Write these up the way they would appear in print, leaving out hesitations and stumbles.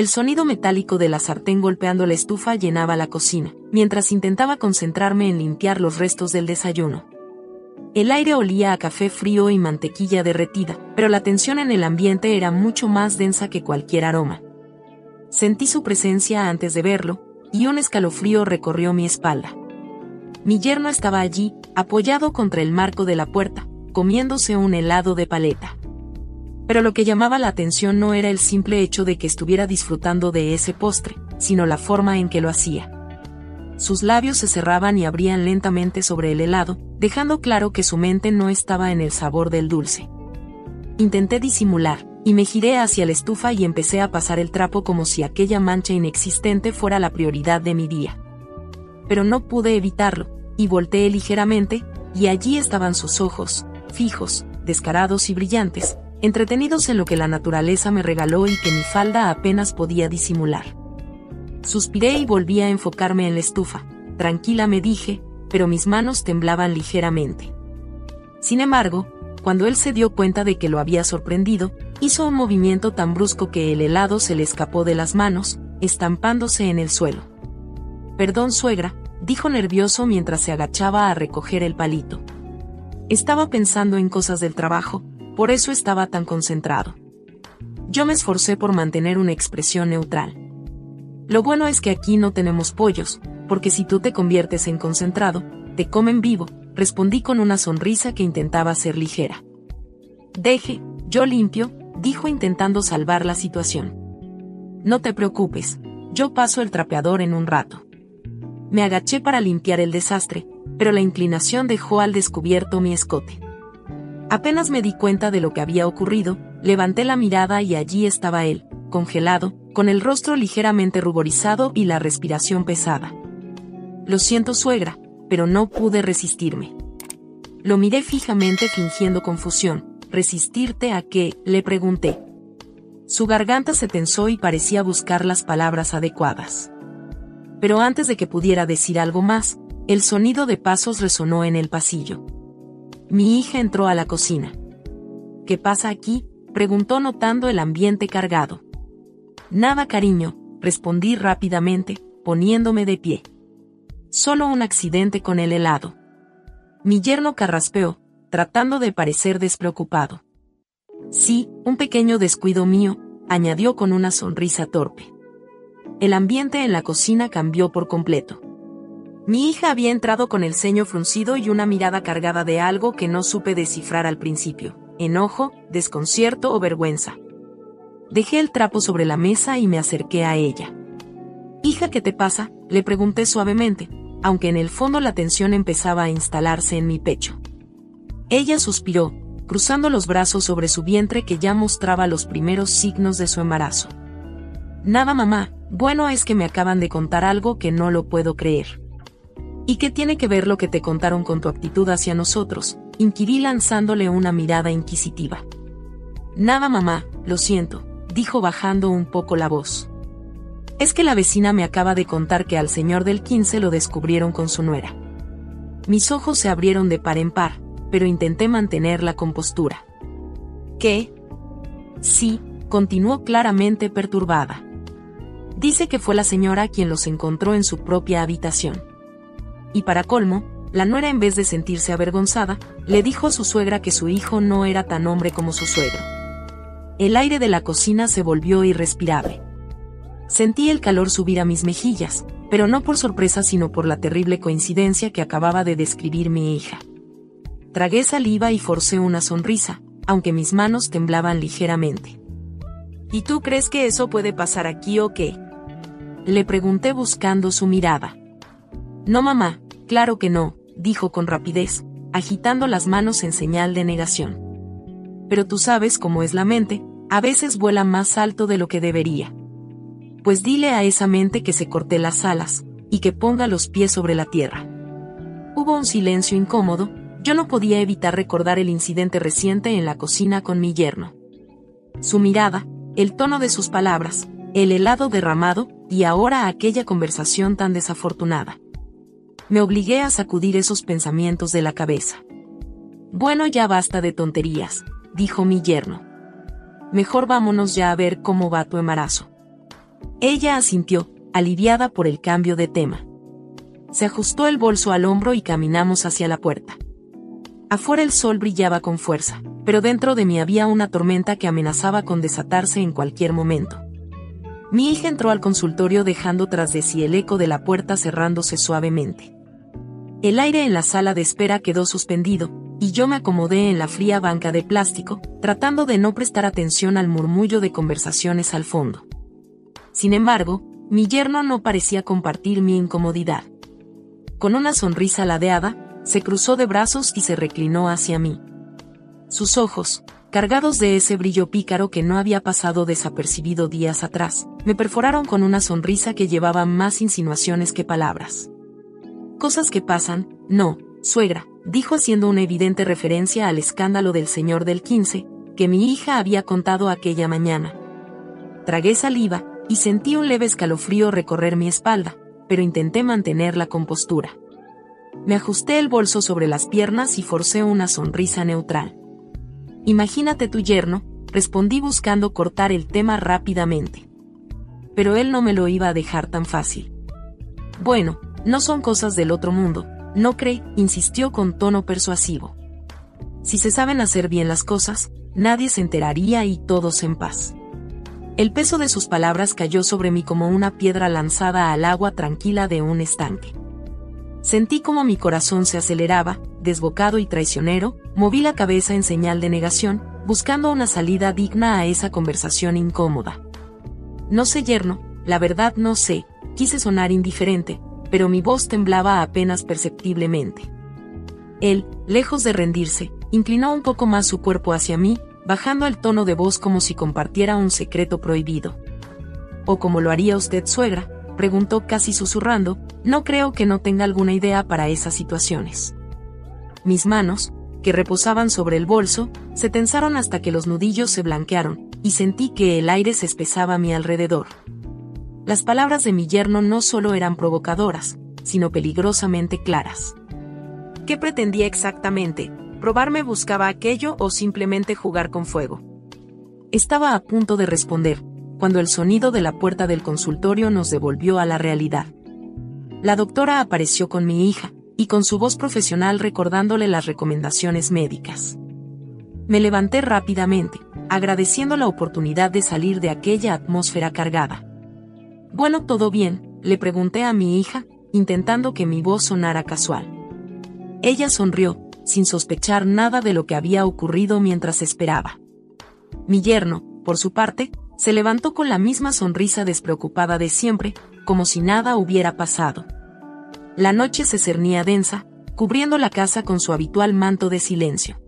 El sonido metálico de la sartén golpeando la estufa llenaba la cocina, mientras intentaba concentrarme en limpiar los restos del desayuno. El aire olía a café frío y mantequilla derretida, pero la tensión en el ambiente era mucho más densa que cualquier aroma. Sentí su presencia antes de verlo, y un escalofrío recorrió mi espalda. Mi yerno estaba allí, apoyado contra el marco de la puerta, comiéndose un helado de paleta. Pero lo que llamaba la atención no era el simple hecho de que estuviera disfrutando de ese postre, sino la forma en que lo hacía. Sus labios se cerraban y abrían lentamente sobre el helado, dejando claro que su mente no estaba en el sabor del dulce. Intenté disimular, y me giré hacia la estufa y empecé a pasar el trapo como si aquella mancha inexistente fuera la prioridad de mi día. Pero no pude evitarlo, y volteé ligeramente, y allí estaban sus ojos, fijos, descarados y brillantes, entretenidos en lo que la naturaleza me regaló y que mi falda apenas podía disimular. Suspiré y volví a enfocarme en la estufa. Tranquila, me dije, pero mis manos temblaban ligeramente. Sin embargo, cuando él se dio cuenta de que lo había sorprendido, hizo un movimiento tan brusco que el helado se le escapó de las manos, estampándose en el suelo. «Perdón, suegra», dijo nervioso mientras se agachaba a recoger el palito. Estaba pensando en cosas del trabajo, por eso estaba tan concentrado. Yo me esforcé por mantener una expresión neutral. Lo bueno es que aquí no tenemos pollos, porque si tú te conviertes en concentrado, te comen vivo, respondí con una sonrisa que intentaba ser ligera. Deje, yo limpio, dijo intentando salvar la situación. No te preocupes, yo paso el trapeador en un rato. Me agaché para limpiar el desastre, pero la inclinación dejó al descubierto mi escote. Apenas me di cuenta de lo que había ocurrido, levanté la mirada y allí estaba él, congelado, con el rostro ligeramente ruborizado y la respiración pesada. Lo siento, suegra, pero no pude resistirme. Lo miré fijamente fingiendo confusión. ¿Resistirte a qué?, le pregunté. Su garganta se tensó y parecía buscar las palabras adecuadas. Pero antes de que pudiera decir algo más, el sonido de pasos resonó en el pasillo. Mi hija entró a la cocina. ¿Qué pasa aquí?, preguntó notando el ambiente cargado. Nada, cariño, respondí rápidamente, poniéndome de pie. Solo un accidente con el helado. Mi yerno carraspeó, tratando de parecer despreocupado. Sí, un pequeño descuido mío, añadió con una sonrisa torpe. El ambiente en la cocina cambió por completo. Mi hija había entrado con el ceño fruncido y una mirada cargada de algo que no supe descifrar al principio: enojo, desconcierto o vergüenza. Dejé el trapo sobre la mesa y me acerqué a ella. «Hija, ¿qué te pasa?», le pregunté suavemente, aunque en el fondo la tensión empezaba a instalarse en mi pecho. Ella suspiró, cruzando los brazos sobre su vientre que ya mostraba los primeros signos de su embarazo. «Nada, mamá, bueno, es que me acaban de contar algo que no lo puedo creer». «¿Y qué tiene que ver lo que te contaron con tu actitud hacia nosotros?», inquirí lanzándole una mirada inquisitiva. «Nada, mamá, lo siento», dijo bajando un poco la voz. «Es que la vecina me acaba de contar que al señor del 15 lo descubrieron con su nuera». Mis ojos se abrieron de par en par, pero intenté mantener la compostura. «¿Qué?». «Sí», continuó claramente perturbada. «Dice que fue la señora quien los encontró en su propia habitación. Y para colmo, la nuera, en vez de sentirse avergonzada, le dijo a su suegra que su hijo no era tan hombre como su suegro». El aire de la cocina se volvió irrespirable. Sentí el calor subir a mis mejillas, pero no por sorpresa sino por la terrible coincidencia que acababa de describir mi hija. Tragué saliva y forcé una sonrisa, aunque mis manos temblaban ligeramente. «¿Y tú crees que eso puede pasar aquí o qué?», le pregunté buscando su mirada. «No, mamá, claro que no», dijo con rapidez, agitando las manos en señal de negación. «Pero tú sabes cómo es la mente, a veces vuela más alto de lo que debería. Pues dile a esa mente que se corte las alas, y que ponga los pies sobre la tierra». Hubo un silencio incómodo. Yo no podía evitar recordar el incidente reciente en la cocina con mi yerno. Su mirada, el tono de sus palabras, el helado derramado, y ahora aquella conversación tan desafortunada. Me obligué a sacudir esos pensamientos de la cabeza. «Bueno, ya basta de tonterías», dijo mi yerno. «Mejor vámonos ya a ver cómo va tu embarazo». Ella asintió, aliviada por el cambio de tema. Se ajustó el bolso al hombro y caminamos hacia la puerta. Afuera el sol brillaba con fuerza, pero dentro de mí había una tormenta que amenazaba con desatarse en cualquier momento. Mi hija entró al consultorio dejando tras de sí el eco de la puerta cerrándose suavemente. El aire en la sala de espera quedó suspendido, y yo me acomodé en la fría banca de plástico, tratando de no prestar atención al murmullo de conversaciones al fondo. Sin embargo, mi yerno no parecía compartir mi incomodidad. Con una sonrisa ladeada, se cruzó de brazos y se reclinó hacia mí. Sus ojos, cargados de ese brillo pícaro que no había pasado desapercibido días atrás, me perforaron con una sonrisa que llevaba más insinuaciones que palabras. Cosas que pasan, no, suegra, dijo haciendo una evidente referencia al escándalo del señor del 15, que mi hija había contado aquella mañana. Tragué saliva, y sentí un leve escalofrío recorrer mi espalda, pero intenté mantener la compostura. Me ajusté el bolso sobre las piernas y forcé una sonrisa neutral. Imagínate tu yerno, respondí buscando cortar el tema rápidamente. Pero él no me lo iba a dejar tan fácil. Bueno, no son cosas del otro mundo, ¿no cree?, insistió con tono persuasivo. Si se saben hacer bien las cosas, nadie se enteraría y todos en paz. El peso de sus palabras cayó sobre mí como una piedra lanzada al agua tranquila de un estanque. Sentí como mi corazón se aceleraba, desbocado y traicionero, moví la cabeza en señal de negación, buscando una salida digna a esa conversación incómoda. No sé, yerno, la verdad no sé, quise sonar indiferente, pero mi voz temblaba apenas perceptiblemente. Él, lejos de rendirse, inclinó un poco más su cuerpo hacia mí, bajando el tono de voz como si compartiera un secreto prohibido. ¿O como lo haría usted, suegra?, preguntó casi susurrando, no creo que no tenga alguna idea para esas situaciones. Mis manos, que reposaban sobre el bolso, se tensaron hasta que los nudillos se blanquearon, y sentí que el aire se espesaba a mi alrededor. Las palabras de mi yerno no solo eran provocadoras, sino peligrosamente claras. ¿Qué pretendía exactamente? ¿Probarme buscaba aquello o simplemente jugar con fuego? Estaba a punto de responder, cuando el sonido de la puerta del consultorio nos devolvió a la realidad. La doctora apareció con mi hija, y con su voz profesional recordándole las recomendaciones médicas. Me levanté rápidamente, agradeciendo la oportunidad de salir de aquella atmósfera cargada. «Bueno, ¿todo bien?», le pregunté a mi hija, intentando que mi voz sonara casual. Ella sonrió, sin sospechar nada de lo que había ocurrido mientras esperaba. Mi yerno, por su parte, se levantó con la misma sonrisa despreocupada de siempre, como si nada hubiera pasado. La noche se cernía densa, cubriendo la casa con su habitual manto de silencio.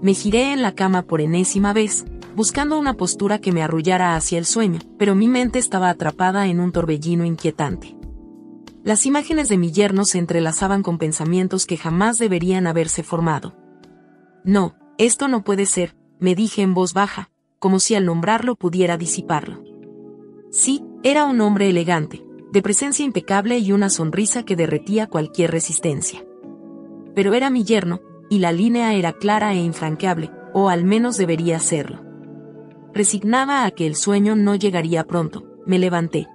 Me giré en la cama por enésima vez, buscando una postura que me arrullara hacia el sueño, pero mi mente estaba atrapada en un torbellino inquietante. Las imágenes de mi yerno se entrelazaban con pensamientos que jamás deberían haberse formado. No, esto no puede ser, me dije en voz baja, como si al nombrarlo pudiera disiparlo. Sí, era un hombre elegante, de presencia impecable y una sonrisa que derretía cualquier resistencia. Pero era mi yerno, y la línea era clara e infranqueable, o al menos debería serlo. Resignada a que el sueño no llegaría pronto, me levanté.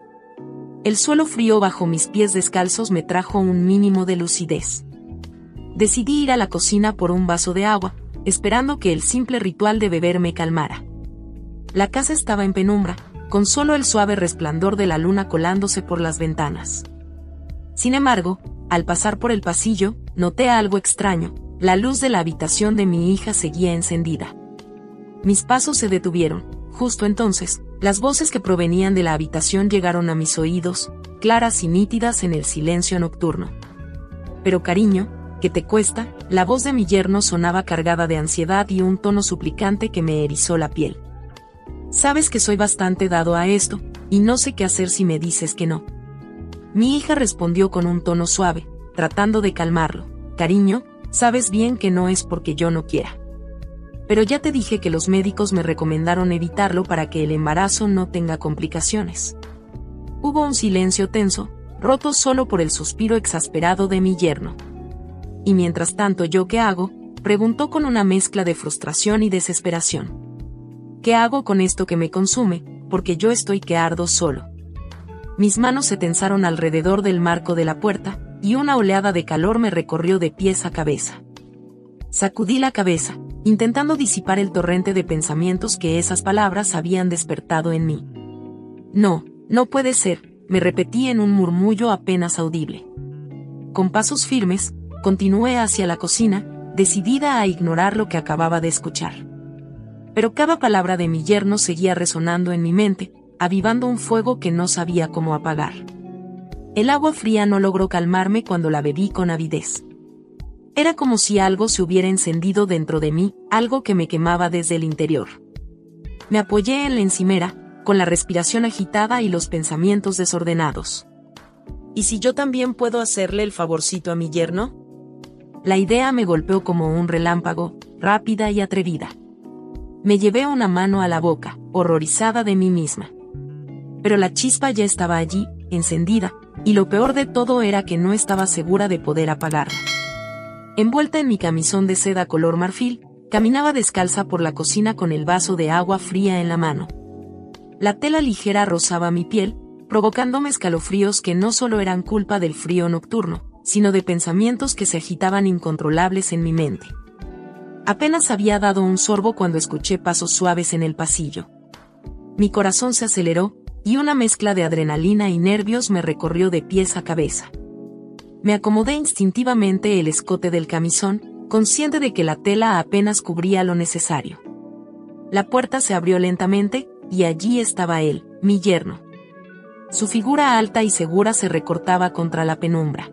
El suelo frío bajo mis pies descalzos me trajo un mínimo de lucidez. Decidí ir a la cocina por un vaso de agua, esperando que el simple ritual de beber me calmara. La casa estaba en penumbra, con solo el suave resplandor de la luna colándose por las ventanas. Sin embargo, al pasar por el pasillo, noté algo extraño, la luz de la habitación de mi hija seguía encendida. Mis pasos se detuvieron. Justo entonces, las voces que provenían de la habitación llegaron a mis oídos, claras y nítidas en el silencio nocturno. «Pero cariño, ¿qué te cuesta?», la voz de mi yerno sonaba cargada de ansiedad y un tono suplicante que me erizó la piel. «Sabes que soy bastante dado a esto, y no sé qué hacer si me dices que no». Mi hija respondió con un tono suave, tratando de calmarlo. «Cariño, sabes bien que no es porque yo no quiera. Pero ya te dije que los médicos me recomendaron evitarlo para que el embarazo no tenga complicaciones». Hubo un silencio tenso, roto solo por el suspiro exasperado de mi yerno. «Y mientras tanto, ¿yo qué hago?», preguntó con una mezcla de frustración y desesperación. «¿Qué hago con esto que me consume? Porque yo estoy que ardo solo». Mis manos se tensaron alrededor del marco de la puerta, y una oleada de calor me recorrió de pies a cabeza. Sacudí la cabeza, intentando disipar el torrente de pensamientos que esas palabras habían despertado en mí. No, no puede ser, me repetí en un murmullo apenas audible. Con pasos firmes, continué hacia la cocina, decidida a ignorar lo que acababa de escuchar. Pero cada palabra de mi yerno seguía resonando en mi mente, avivando un fuego que no sabía cómo apagar. El agua fría no logró calmarme cuando la bebí con avidez. Era como si algo se hubiera encendido dentro de mí, algo que me quemaba desde el interior. Me apoyé en la encimera, con la respiración agitada y los pensamientos desordenados. ¿Y si yo también puedo hacerle el favorcito a mi yerno? La idea me golpeó como un relámpago, rápida y atrevida. Me llevé una mano a la boca, horrorizada de mí misma. Pero la chispa ya estaba allí, encendida, y lo peor de todo era que no estaba segura de poder apagarla. Envuelta en mi camisón de seda color marfil, caminaba descalza por la cocina con el vaso de agua fría en la mano. La tela ligera rozaba mi piel, provocándome escalofríos que no solo eran culpa del frío nocturno, sino de pensamientos que se agitaban incontrolables en mi mente. Apenas había dado un sorbo cuando escuché pasos suaves en el pasillo. Mi corazón se aceleró, y una mezcla de adrenalina y nervios me recorrió de pies a cabeza. Me acomodé instintivamente el escote del camisón, consciente de que la tela apenas cubría lo necesario. La puerta se abrió lentamente, y allí estaba él, mi yerno. Su figura alta y segura se recortaba contra la penumbra.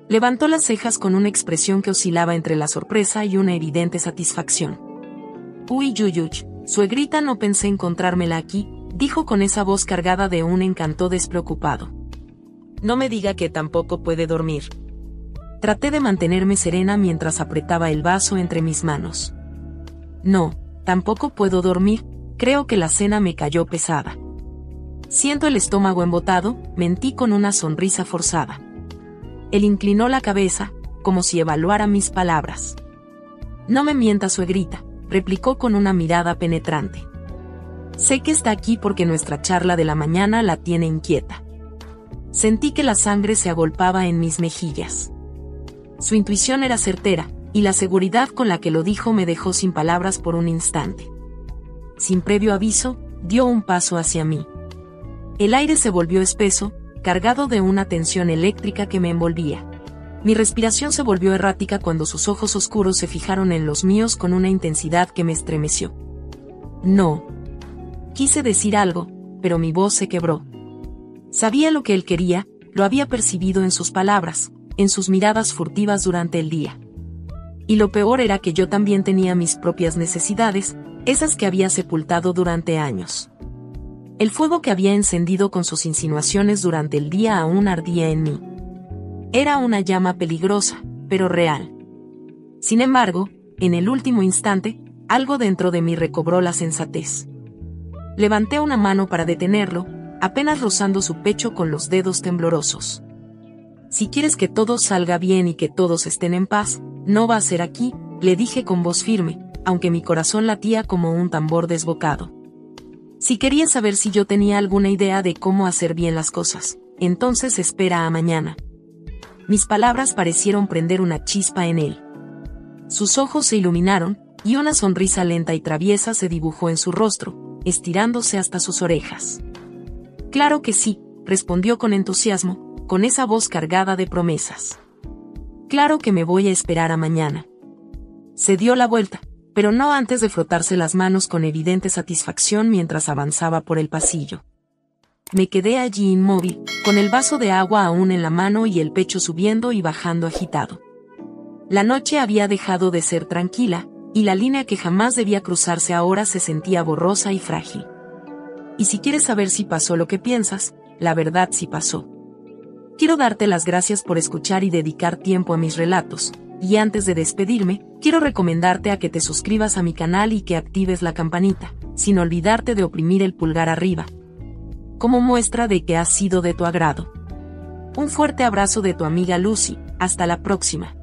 Levantó las cejas con una expresión que oscilaba entre la sorpresa y una evidente satisfacción. Uy, suegrita, no pensé encontrármela aquí, dijo con esa voz cargada de un encanto despreocupado. No me diga que tampoco puede dormir. Traté de mantenerme serena mientras apretaba el vaso entre mis manos. No, tampoco puedo dormir, creo que la cena me cayó pesada. Siento el estómago embotado, mentí con una sonrisa forzada. Él inclinó la cabeza, como si evaluara mis palabras. No me mienta, suegrita, replicó con una mirada penetrante. Sé que está aquí porque nuestra charla de la mañana la tiene inquieta. Sentí que la sangre se agolpaba en mis mejillas. Su intuición era certera, y la seguridad con la que lo dijo me dejó sin palabras por un instante. Sin previo aviso, dio un paso hacia mí. El aire se volvió espeso, cargado de una tensión eléctrica que me envolvía. Mi respiración se volvió errática cuando sus ojos oscuros se fijaron en los míos con una intensidad que me estremeció. No. Quise decir algo, pero mi voz se quebró. Sabía lo que él quería, lo había percibido en sus palabras, en sus miradas furtivas durante el día. Y lo peor era que yo también tenía mis propias necesidades, esas que había sepultado durante años. El fuego que había encendido con sus insinuaciones durante el día aún ardía en mí. Era una llama peligrosa, pero real. Sin embargo, en el último instante, algo dentro de mí recobró la sensatez. Levanté una mano para detenerlo, apenas rozando su pecho con los dedos temblorosos. Si quieres que todo salga bien y que todos estén en paz, no va a ser aquí, le dije con voz firme, aunque mi corazón latía como un tambor desbocado. Si querías saber si yo tenía alguna idea de cómo hacer bien las cosas, entonces espera a mañana. Mis palabras parecieron prender una chispa en él. Sus ojos se iluminaron, y una sonrisa lenta y traviesa se dibujó en su rostro, estirándose hasta sus orejas. Claro que sí, respondió con entusiasmo, con esa voz cargada de promesas. Claro que me voy a esperar a mañana. Se dio la vuelta, pero no antes de frotarse las manos con evidente satisfacción mientras avanzaba por el pasillo. Me quedé allí inmóvil, con el vaso de agua aún en la mano y el pecho subiendo y bajando agitado. La noche había dejado de ser tranquila, y la línea que jamás debía cruzarse ahora se sentía borrosa y frágil. Y si quieres saber si pasó lo que piensas, la verdad sí pasó. Quiero darte las gracias por escuchar y dedicar tiempo a mis relatos, y antes de despedirme, quiero recomendarte a que te suscribas a mi canal y que actives la campanita, sin olvidarte de oprimir el pulgar arriba, como muestra de que ha sido de tu agrado. Un fuerte abrazo de tu amiga Lucy, hasta la próxima.